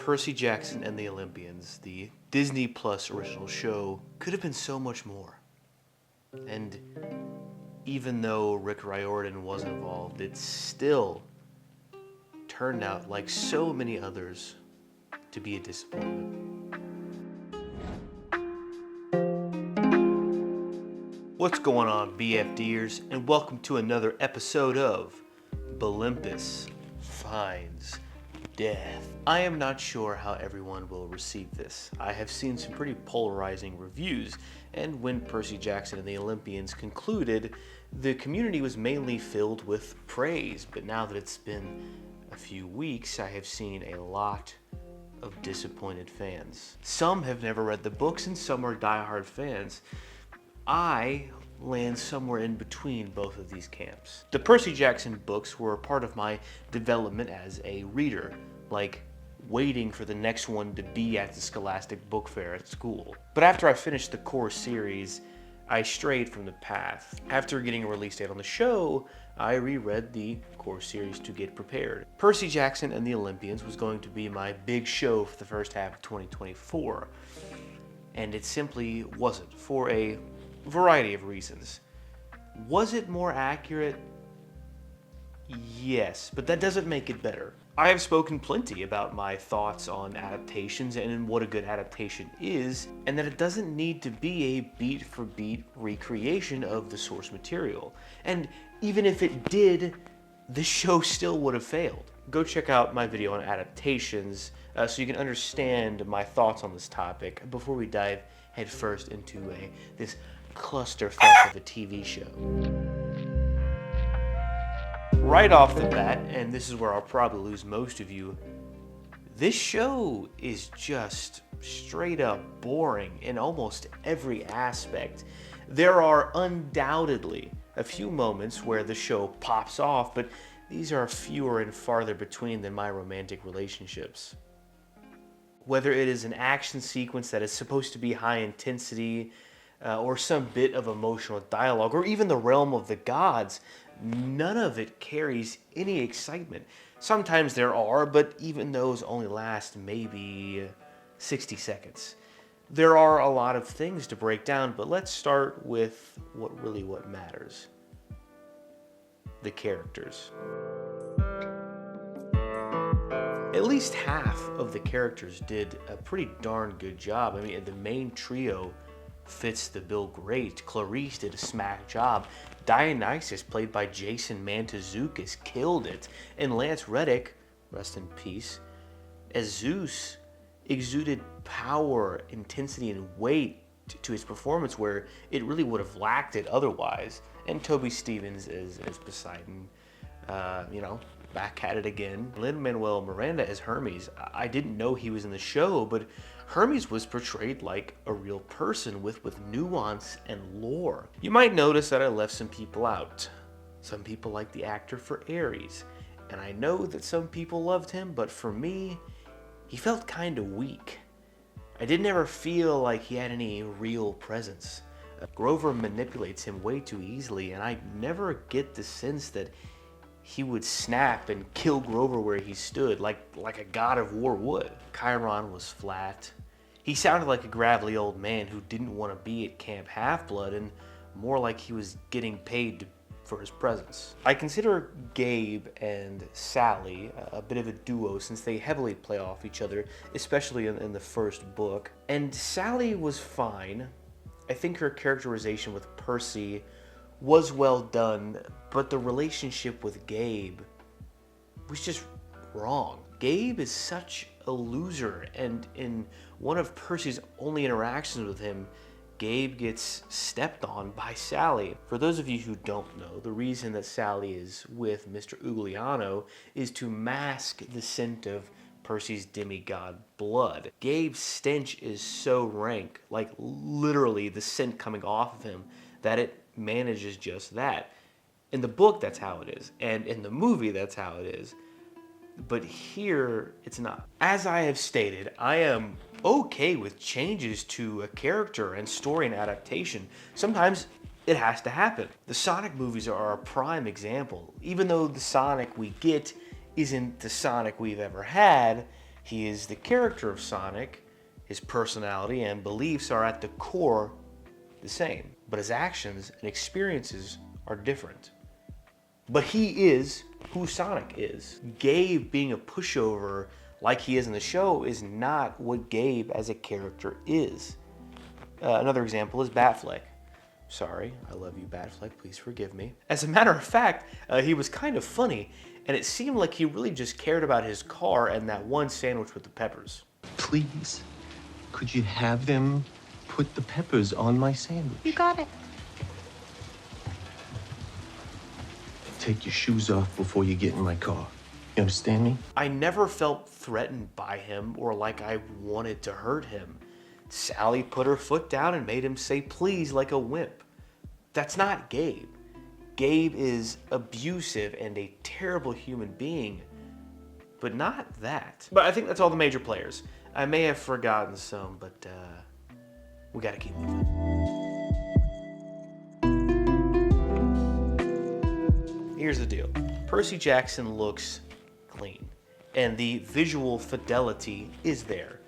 Percy Jackson and the Olympians, the Disney Plus original show, could have been so much more. And even though Rick Riordan was involved, it still turned out, like so many others, to be a disappointment. What's going on, BFDers, and welcome to another episode of Olympus Finds Death. I am not sure how everyone will receive this. I have seen some pretty polarizing reviews, and when Percy Jackson and the Olympians concluded, the community was mainly filled with praise. But now that it's been a few weeks, I have seen a lot of disappointed fans. Some have never read the books, and some are diehard fans. I land somewhere in between both of these camps. The Percy Jackson books were a part of my development as a reader, like waiting for the next one to be at the Scholastic Book Fair at school. But after I finished the core series, I strayed from the path. After getting a release date on the show, I reread the core series to get prepared. Percy Jackson and the Olympians was going to be my big show for the first half of 2024, and it simply wasn't, for a variety of reasons. Was it more accurate? Yes, but that doesn't make it better. I have spoken plenty about my thoughts on adaptations and what a good adaptation is, and that it doesn't need to be a beat-for-beat recreation of the source material. And even if it did, the show still would have failed. Go check out my video on adaptations so you can understand my thoughts on this topic before we dive headfirst into this clusterfuck of a TV show. Right off the bat, and this is where I'll probably lose most of you, this show is just straight up boring in almost every aspect. There are undoubtedly a few moments where the show pops off, but these are fewer and farther between than my romantic relationships. Whether it is an action sequence that is supposed to be high intensity, or some bit of emotional dialogue, or even the realm of the gods, none of it carries any excitement. Sometimes there are, but even those only last maybe 60 seconds. There are a lot of things to break down, but let's start with what matters. The characters. At least half of the characters did a pretty darn good job. I mean, the main trio fits the bill great. Clarice did a smack job. Dionysus, played by Jason Mantzoukas, killed it. And Lance Reddick, rest in peace, as Zeus, exuded power, intensity, and weight to his performance where it really would have lacked it otherwise. And Toby Stephens as Poseidon, back at it again. Lin-Manuel Miranda as Hermes. I didn't know he was in the show, but Hermes was portrayed like a real person with nuance and lore. You might notice that I left some people out. Some people like the actor for Ares, and I know that some people loved him, but for me, he felt kind of weak. I didn't ever feel like he had any real presence. Grover manipulates him way too easily, and I never get the sense that he would snap and kill Grover where he stood, like a god of war would. Chiron was flat. He sounded like a gravelly old man who didn't want to be at Camp Half-Blood, and more like he was getting paid for his presence. I consider Gabe and Sally a bit of a duo since they heavily play off each other, especially in the first book. And Sally was fine. I think her characterization with Percy was well done, but the relationship with Gabe was just wrong. Gabe is such a loser, and in one of Percy's only interactions with him, Gabe gets stepped on by Sally. For those of you who don't know, the reason that Sally is with Mr. Ugliano is to mask the scent of Percy's demigod blood. Gabe's stench is so rank, like literally the scent coming off of him, that it manages just that. In the book, that's how it is, and in the movie, that's how it is. But here, it's not. As I have stated, I am okay with changes to a character and story and adaptation. Sometimes it has to happen. The Sonic movies are a prime example. Even though the Sonic we get isn't the Sonic we've ever had, He is the character of Sonic. His personality and beliefs are at the core the same, but his actions and experiences are different. But he is who Sonic is. Gabe being a pushover like he is in the show is not what Gabe as a character is. Another example is Batfleck. Sorry, I love you, Batfleck, please forgive me. As a matter of fact, he was kind of funny, and it seemed like he really just cared about his car and that one sandwich with the peppers. Please, could you have them put the peppers on my sandwich? You got it. Take your shoes off before you get in my car. You understand me? I never felt threatened by him or like I wanted to hurt him. Sally put her foot down and made him say please like a wimp. That's not Gabe. Gabe is abusive and a terrible human being, but not that. But I think that's all the major players. I may have forgotten some, but we gotta keep moving. Here's the deal. Percy Jackson looks clean, and the visual fidelity is there.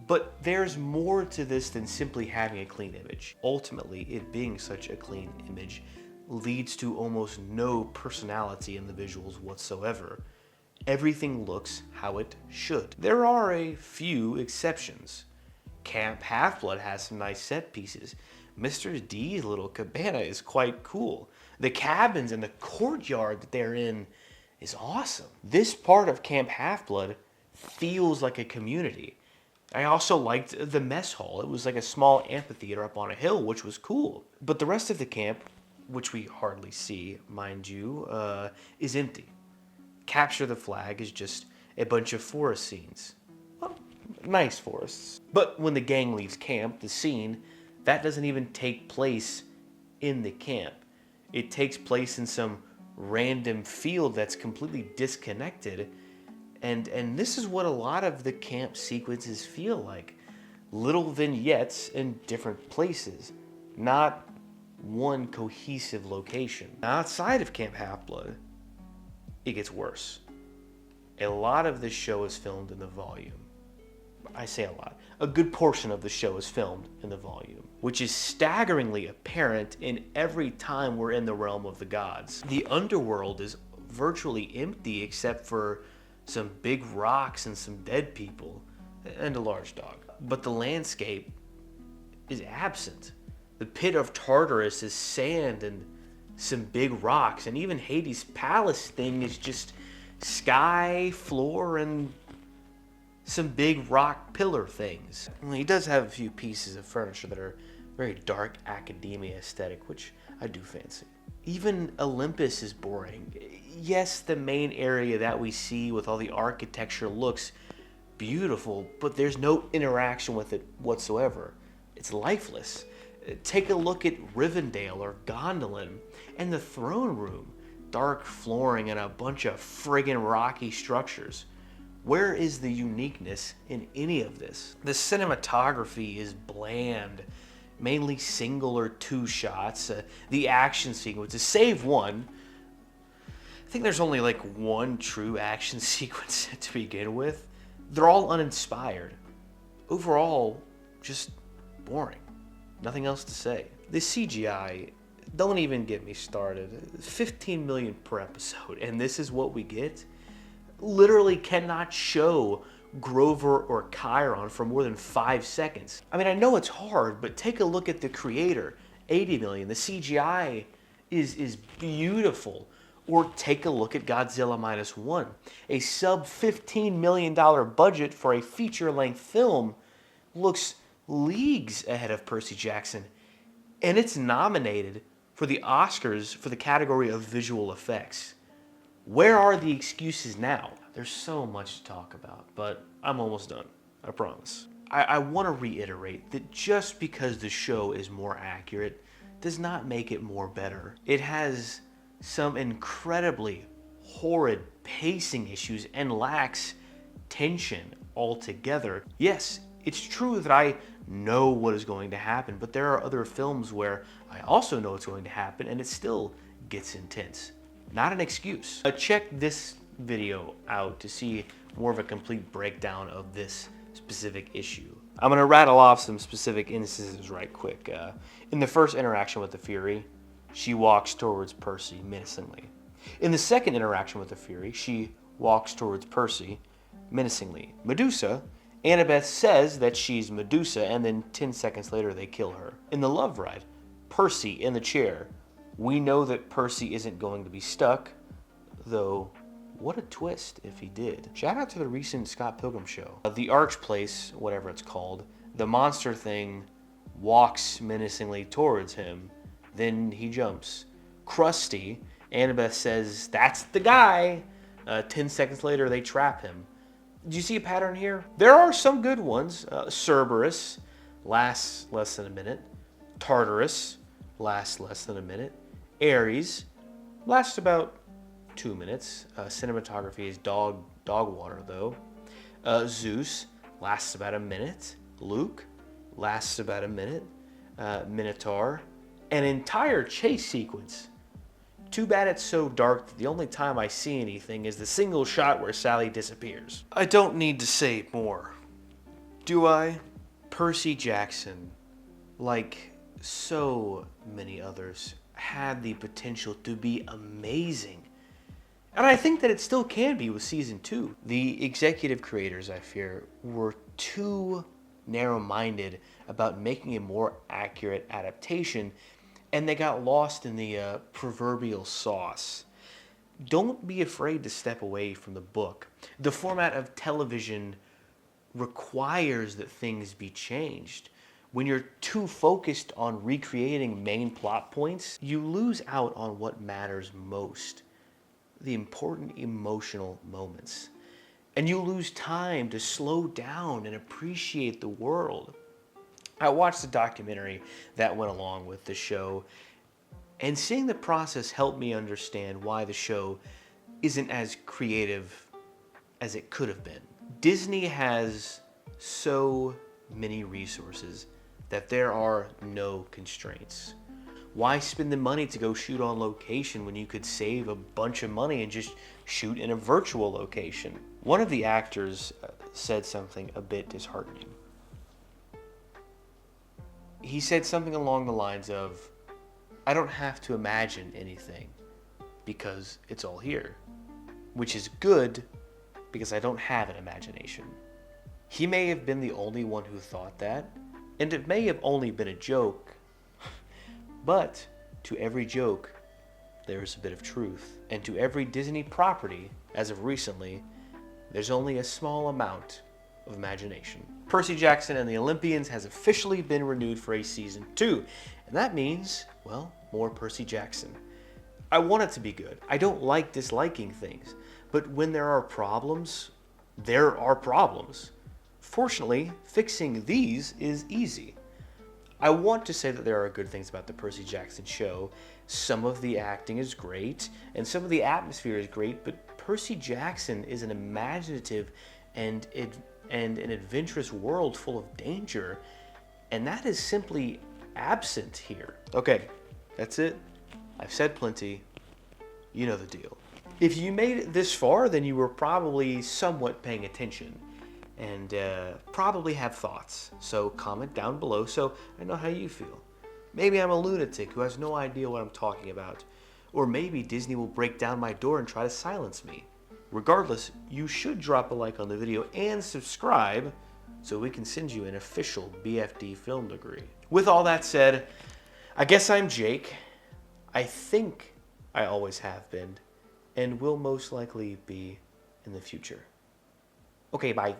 But there's more to this than simply having a clean image. Ultimately, it being such a clean image leads to almost no personality in the visuals whatsoever. Everything looks how it should. There are a few exceptions. Camp Half-Blood has some nice set pieces. Mr. D's little cabana is quite cool. The cabins and the courtyard that they're in is awesome. This part of Camp Half-Blood feels like a community. I also liked the mess hall. It was like a small amphitheater up on a hill, which was cool. But the rest of the camp, which we hardly see, mind you, is empty. Capture the Flag is just a bunch of forest scenes. Well, nice forests. But when the gang leaves camp, the scene, that doesn't even take place in the camp. It takes place in some random field that's completely disconnected. And this is what a lot of the camp sequences feel like. Little vignettes in different places, not one cohesive location. Outside of Camp Half-Blood, it gets worse. A lot of this show is filmed in the volume. I say a lot. A good portion of the show is filmed in the volume, which is staggeringly apparent in every time we're in the realm of the gods. The underworld is virtually empty except for some big rocks and some dead people, and a large dog. But the landscape is absent. The pit of Tartarus is sand and some big rocks, and even Hades' palace thing is just sky, floor, and some big rock pillar things. Well, he does have a few pieces of furniture that are very dark academia aesthetic, which I do fancy. Even Olympus is boring. Yes, the main area that we see with all the architecture looks beautiful, but there's no interaction with it whatsoever. It's lifeless. Take a look at Rivendell or Gondolin and the throne room. Dark flooring and a bunch of friggin' rocky structures. Where is the uniqueness in any of this? The cinematography is bland. Mainly single or two shots. The action sequences, save one. I think there's only like one true action sequence to begin with. They're all uninspired. Overall, just boring. Nothing else to say. The CGI, don't even get me started. 15 million per episode, and this is what we get? Literally cannot show Grover or Chiron for more than 5 seconds. I mean, I know it's hard, but take a look at the creator, 80 million. The CGI is beautiful. Or take a look at Godzilla Minus One, a sub $15 million budget for a feature-length film, looks leagues ahead of Percy Jackson, and it's nominated for the Oscars for the category of visual effects. Where are the excuses now? There's so much to talk about, but I'm almost done, I promise. I want to reiterate that just because the show is more accurate does not make it more better. It has some incredibly horrid pacing issues and lacks tension altogether. Yes, it's true that I know what is going to happen, but there are other films where I also know what's going to happen and it still gets intense. Not an excuse. Check this video out to see more of a complete breakdown of this specific issue. I'm going to rattle off some specific instances right quick. In the first interaction with the Fury, she walks towards Percy menacingly. In the second interaction with the Fury, she walks towards Percy menacingly. Medusa, Annabeth says that she's Medusa, and then 10 seconds later they kill her. In the Love Ride, Percy in the chair. We know that Percy isn't going to be stuck, though what a twist if he did. Shout out to the recent Scott Pilgrim show. The Arch Place, whatever it's called, the monster thing walks menacingly towards him, then he jumps. Krusty, Annabeth says, that's the guy. 10 seconds later, they trap him. Do you see a pattern here? There are some good ones. Cerberus lasts less than a minute. Tartarus lasts less than a minute. Ares lasts about 2 minutes. Cinematography is dog water, though. Zeus lasts about a minute. Luke lasts about a minute. Minotaur, an entire chase sequence. Too bad it's so dark that the only time I see anything is the single shot where Sally disappears. I don't need to say more, do I? Percy Jackson, like so many others, had the potential to be amazing. And I think that it still can be with season 2. The executive creators, I fear, were too narrow-minded about making a more accurate adaptation, and they got lost in the proverbial sauce. Don't be afraid to step away from the book. The format of television requires that things be changed. When you're too focused on recreating main plot points, you lose out on what matters most, the important emotional moments. And you lose time to slow down and appreciate the world. I watched the documentary that went along with the show, and seeing the process helped me understand why the show isn't as creative as it could have been. Disney has so many resources that there are no constraints. Why spend the money to go shoot on location when you could save a bunch of money and just shoot in a virtual location? One of the actors said something a bit disheartening. He said something along the lines of, I don't have to imagine anything because it's all here, which is good because I don't have an imagination. He may have been the only one who thought that, and it may have only been a joke, but to every joke, there's a bit of truth. And to every Disney property, as of recently, there's only a small amount of imagination. Percy Jackson and the Olympians has officially been renewed for a season 2, and that means, well, more Percy Jackson. I want it to be good. I don't like disliking things, but when there are problems, there are problems. Fortunately, fixing these is easy. I want to say that there are good things about the Percy Jackson show. Some of the acting is great, and some of the atmosphere is great, but Percy Jackson is an imaginative and an adventurous world full of danger, and that is simply absent here. Okay, that's it. I've said plenty. You know the deal. If you made it this far, then you were probably somewhat paying attention and probably have thoughts. So comment down below so I know how you feel. Maybe I'm a lunatic who has no idea what I'm talking about. Or maybe Disney will break down my door and try to silence me. Regardless, you should drop a like on the video and subscribe so we can send you an official BFD film degree. With all that said, I guess I'm Jake. I think I always have been and will most likely be in the future. Okay, bye.